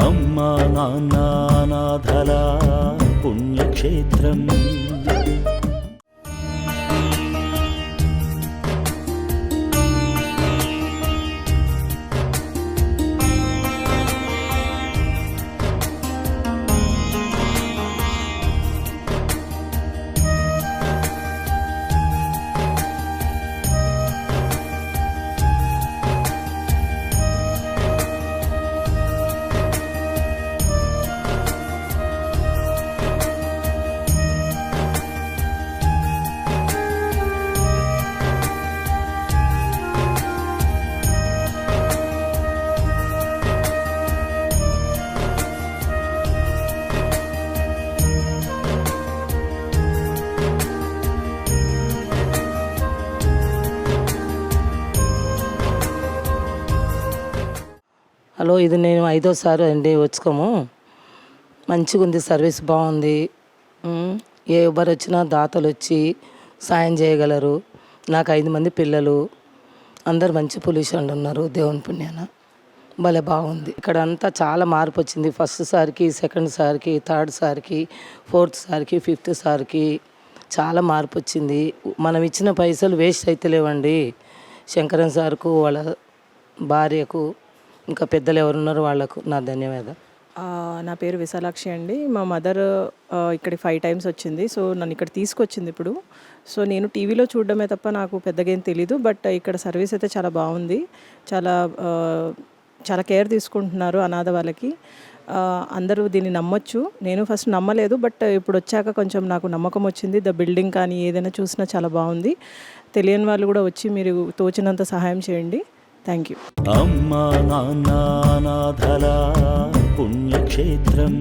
అమ్మా నాన్న అనాథల పుణ్యక్షేత్రం. హలో, ఇది నేను 5వ సారి అండి వచ్చుకోము. మంచిగా ఉంది, సర్వీస్ బాగుంది. ఎవరు వచ్చినా దాతలు వచ్చి సాయం చేయగలరు. నాకు 5 మంది పిల్లలు, అందరు మంచి పొజిషన్లో ఉన్నారు. దేవుని పుణ్యాన భలే బాగుంది. ఇక్కడ అంతా చాలా మార్పు వచ్చింది. ఫస్ట్ సారికి, సెకండ్ సారికి, థర్డ్ సారికి, ఫోర్త్ సారికి, ఫిఫ్త్ సారికి చాలా మార్పు వచ్చింది. మనం ఇచ్చిన పైసలు వేస్ట్ అయితే లేవండి. శంకరన్ సార్కు, వాళ్ళ భార్యకు, ఇంకా పెద్దలు ఎవరున్నారో వాళ్ళకు నా ధన్యవాదాలు. నా పేరు విశాలాక్షి అండి. మా మదర్ ఇక్కడికి 5 టైమ్స్ వచ్చింది. సో నన్ను ఇక్కడ తీసుకొచ్చింది ఇప్పుడు. సో నేను టీవీలో చూడడమే తప్ప నాకు పెద్దగా ఏం తెలీదు. బట్ ఇక్కడ సర్వీస్ అయితే చాలా బాగుంది. చాలా కేర్ తీసుకుంటున్నారు అనాథ వాళ్ళకి. అందరూ దీన్ని నమ్మొచ్చు. నేను ఫస్ట్ నమ్మలేదు, బట్ ఇప్పుడు వచ్చాక కొంచెం నాకు నమ్మకం వచ్చింది. ద బిల్డింగ్ కానీ ఏదైనా చూసినా చాలా బాగుంది. తెలియని వాళ్ళు కూడా వచ్చి మీరు తోచినంత సహాయం చేయండి. Thank you. అమ్మా నాన్న అనాథల పుణ్యక్షేత్రం.